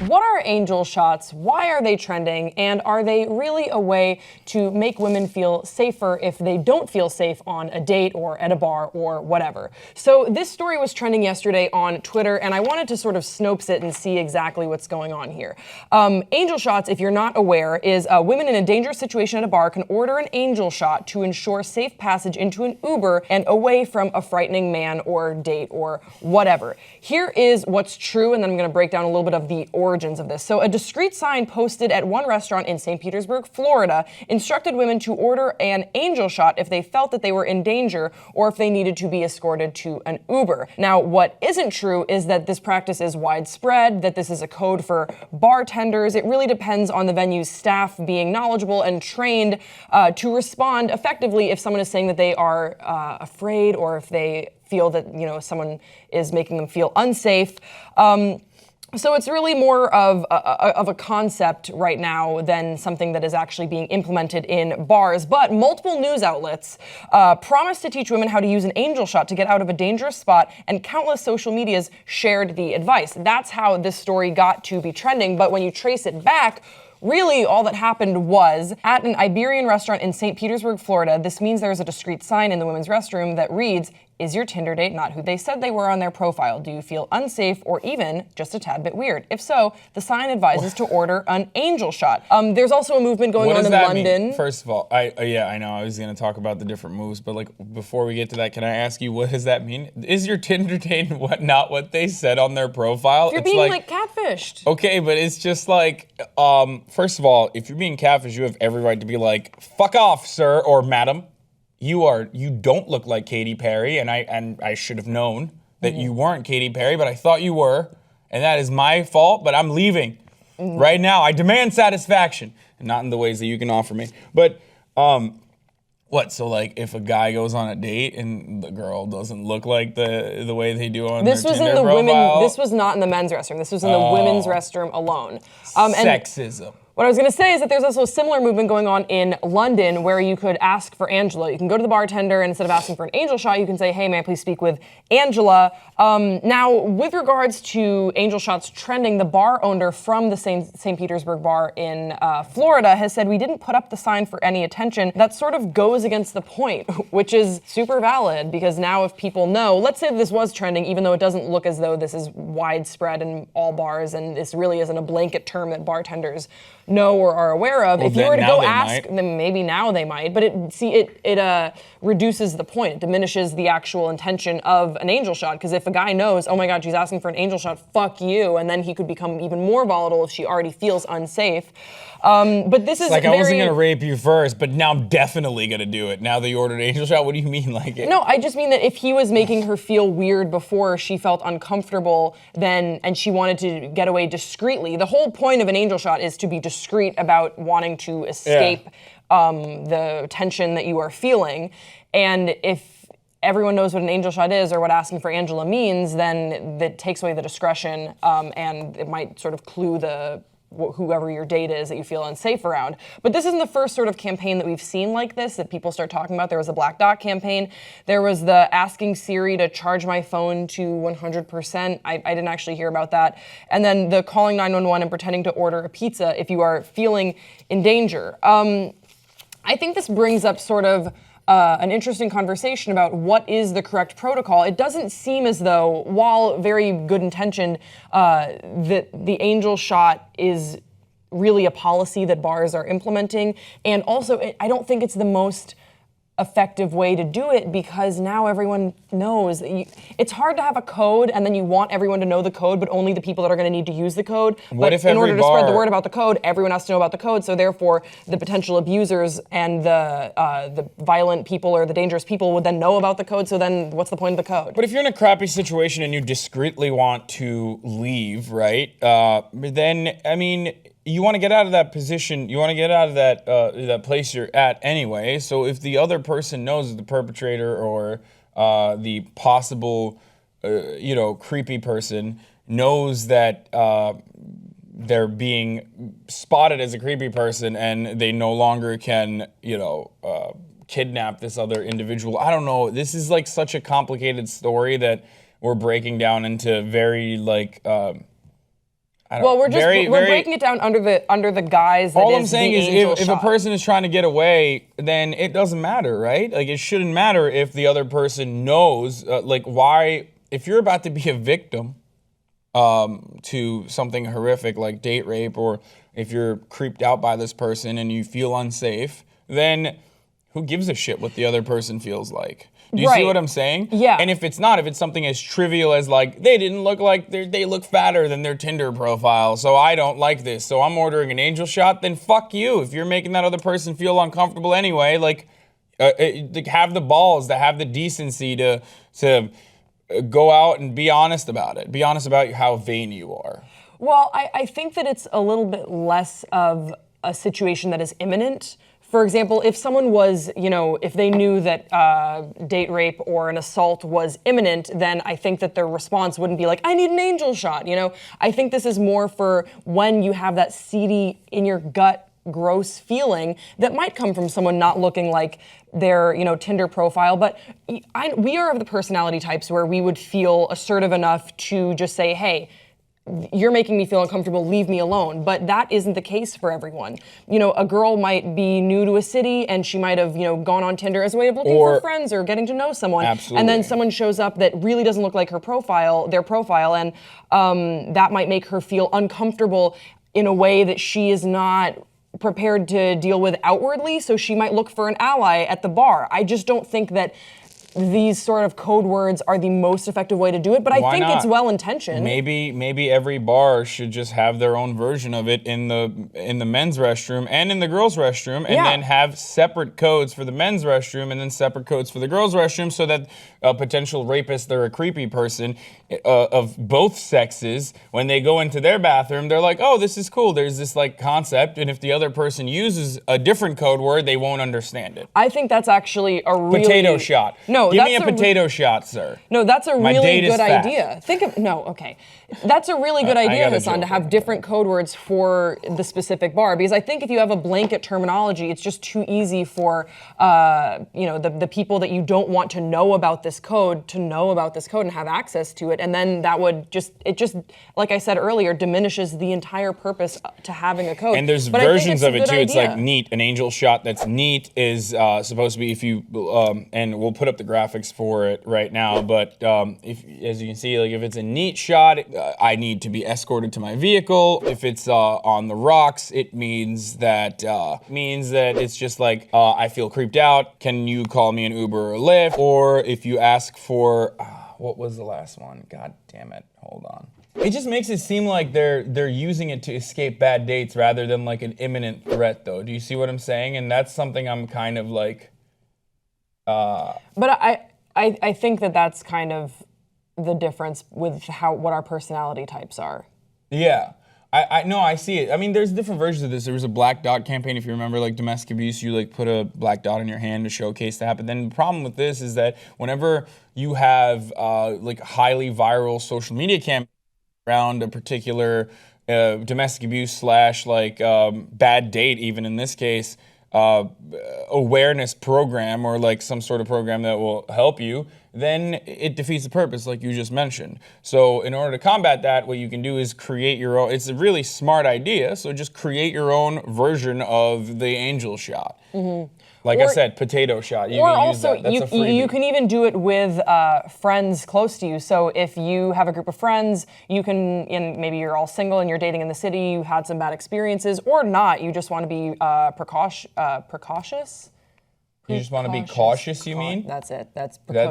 What are angel shots? Why are they trending? And are they really a way to make women feel safer if they don't feel safe on a date or at a bar or whatever? So this story was trending yesterday on Twitter, and I wanted to sort of snopes it and see exactly what's going on here. Angel shots, if you're not aware, is women in a dangerous situation at a bar can order an angel shot to ensure safe passage into an Uber and away from a frightening man or date or whatever. Here is what's true, and then I'm going to break down a little bit of the origins of this. So a discreet sign posted at one restaurant in St. Petersburg, Florida, instructed women to order an angel shot if they felt that they were in danger or if they needed to be escorted to an Uber. Now, what isn't true is that this practice is widespread, that this is a code for bartenders. It really depends on the venue's staff being knowledgeable and trained to respond effectively if someone is saying that they are afraid or if they feel that, someone is making them feel unsafe. So it's really more of a concept right now than something that is actually being implemented in bars. But multiple news outlets promised to teach women how to use an angel shot to get out of a dangerous spot, and countless social medias shared the advice. That's how this story got to be trending. But when you trace it back, really, all that happened was at an Iberian restaurant in St. Petersburg, Florida. This means there's a discreet sign in the women's restroom that reads, "Is your Tinder date not who they said they were on their profile? Do you feel unsafe or even just a tad bit weird? If so, the sign advises to order an angel shot." There's also a movement going on in London. Mean? First of all, I know I was going to talk about the different moves, but before we get to that, can I ask you, what does that mean? Is your Tinder date not what they said on their profile? You're being catfished. Okay, but it's just first of all, if you're being catfished, you have every right to be like, "Fuck off, sir or madam. You don't look like Katy Perry, and I should have known that you weren't Katy Perry, but I thought you were, and that is my fault, but I'm leaving right now. I demand satisfaction," and not in the ways that you can offer me. But what? So if a guy goes on a date and the girl doesn't look like the way they do on their Tinder profile? This was not in the men's restroom. This was in the women's restroom alone. Sexism. What I was going to say is that there's also a similar movement going on in London where you could ask for Angela. You can go to the bartender, and instead of asking for an angel shot, you can say, "Hey, may I please speak with Angela?" Now, with regards to angel shots trending, the bar owner from the St. Petersburg bar in Florida has said, "We didn't put up the sign for any attention." That sort of goes against the point, which is super valid, because now if people know, let's say this was trending, even though it doesn't look as though this is widespread in all bars, and this really isn't a blanket term that bartenders know or are aware of. If you were to go ask, then maybe now they might, but it reduces the point. It diminishes the actual intention of an angel shot, because if a guy knows, oh my God, she's asking for an angel shot, fuck you, and then he could become even more volatile if she already feels unsafe. But this is I wasn't gonna rape you first, but now I'm definitely gonna do it. Now that you ordered an angel shot, what do you mean No, I just mean that if he was making her feel weird before, she felt uncomfortable and she wanted to get away discreetly. The whole point of an angel shot is to be discreet about wanting to escape the tension that you are feeling. And if everyone knows what an angel shot is or what asking for Angela means, then that takes away the discretion, and it might sort of clue whoever your date is that you feel unsafe around. But this isn't the first sort of campaign that we've seen like this that people start talking about. There was a Black Dot campaign. There was the asking Siri to charge my phone to 100%. I didn't actually hear about that. And then the calling 911 and pretending to order a pizza if you are feeling in danger. I think this brings up sort of an interesting conversation about what is the correct protocol. It doesn't seem as though, while very good intentioned, that the angel shot is really a policy that bars are implementing. And also, I don't think it's the most effective way to do it, because now everyone knows. It's hard to have a code and then you want everyone to know the code, but only the people that are going to need to use the code. But in order to spread the word about the code, everyone has to know about the code. So therefore, the potential abusers and the violent people or the dangerous people would then know about the code. So then what's the point of the code? But if you're in a crappy situation and you discreetly want to leave, right, then, I mean, you want to get out of that position, you want to get out of that place you're at anyway. So if the other person knows, the perpetrator or the possible, creepy person knows that they're being spotted as a creepy person and they no longer can, kidnap this other individual. I don't know. This is such a complicated story that we're breaking down into very Well, we're breaking it down under the guise that all I'm is saying the is angel if a shot. person is trying to get away, then it doesn't matter, right? Like, it shouldn't matter if the other person knows, like, why, if you're about to be a victim to something horrific like date rape, or if you're creeped out by this person and you feel unsafe, then who gives a shit what the other person feels like? Do you see what I'm saying? Yeah. And if it's not, if it's something as trivial as like, they didn't look like, they look fatter than their Tinder profile, so I don't like this, so I'm ordering an angel shot, then fuck you. If you're making that other person feel uncomfortable anyway, like, have the balls, to have the decency to go out and be honest about it. Be honest about how vain you are. Well, I think that it's a little bit less of a situation that is imminent. For example, if someone was, if they knew that date rape or an assault was imminent, then I think that their response wouldn't be like, I need an angel shot, I think this is more for when you have that seedy, in your gut, gross feeling that might come from someone not looking like their, Tinder profile. But we are of the personality types where we would feel assertive enough to just say, hey, you're making me feel uncomfortable, leave me alone. But that isn't the case for everyone. A girl might be new to a city and she might have, gone on Tinder as a way of looking for friends or getting to know someone. Absolutely. And then someone shows up that really doesn't look like their profile, and that might make her feel uncomfortable in a way that she is not prepared to deal with outwardly, so she might look for an ally at the bar. I just don't think that these sort of code words are the most effective way to do it, but I think it's well-intentioned. Maybe every bar should just have their own version of it in the men's restroom and in the girls' restroom, and then have separate codes for the men's restroom and then separate codes for the girls' restroom, so that a potential rapist or a creepy person of both sexes, when they go into their bathroom, they're like, oh, this is cool. There's this like concept, and if the other person uses a different code word, they won't understand it. I think that's actually a really... Potato shot. No, Give me a potato shot, sir. No, that's a really good fat. idea. That's a really good idea, Hasan, to have different code words for the specific bar. Because I think if you have a blanket terminology, it's just too easy for the people that you don't want to know about this code and have access to it. And then that would just like I said earlier, diminishes the entire purpose to having a code. And there's versions of it too. It's like neat. An angel shot that's neat is supposed to be, if you and we'll put up the graphics for it right now, but if, as you can see, like if it's a neat shot, I need to be escorted to my vehicle. If it's on the rocks, it means that it's just like I feel creeped out. Can you call me an Uber or a Lyft? Or if you ask for what was the last one? God damn it! Hold on. It just makes it seem like they're using it to escape bad dates rather than like an imminent threat, though. Do you see what I'm saying? And that's something I'm kind of like. But I think that that's kind of the difference with what our personality types are. Yeah. I see it. I mean, there's different versions of this. There was a black dot campaign, if you remember, like domestic abuse, you like put a black dot in your hand to showcase that. But then the problem with this is that whenever you have like highly viral social media campaigns around a particular domestic abuse / like bad date, even in this case, awareness program or like some sort of program that will help you, then it defeats the purpose, like you just mentioned. So in order to combat that, what you can do is create your own. It's a really smart idea, so just create your own version of the angel shot. Mm-hmm. Like I said, potato shot. You or can also, use that. That's a freebie. You can even do it with friends close to you. So if you have a group of friends, you can, and maybe you're all single and you're dating in the city, you had some bad experiences, or not, you just want to be precautious? You just want to be cautious, you mean? That's it.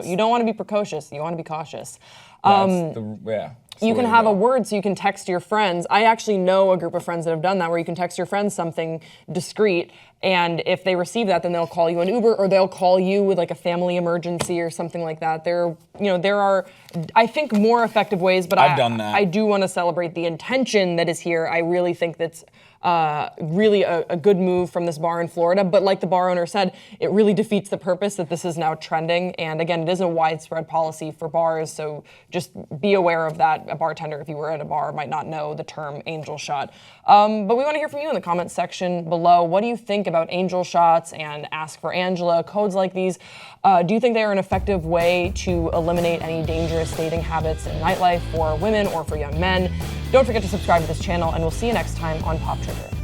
You don't want to be precocious. You want to be cautious. You can have a word so you can text your friends. I actually know a group of friends that have done that, where you can text your friends something discreet, and if they receive that, then they'll call you an Uber, or they'll call you with like a family emergency or something like that. There are, I think, more effective ways, but I've done that. I do want to celebrate the intention that is here. I really think that's really a good move from this bar in Florida. But like the bar owner said, it really defeats the purpose that this is now trending. And again, it is a widespread policy for bars, so just be aware of that. A bartender, if you were at a bar, might not know the term angel shot. But we want to hear from you in the comments section below. What do you think about angel shots and Ask for Angela, codes like these. Do you think they are an effective way to eliminate any dangerous dating habits in nightlife for women or for young men? Don't forget to subscribe to this channel, and we'll see you next time on Pop Trigger.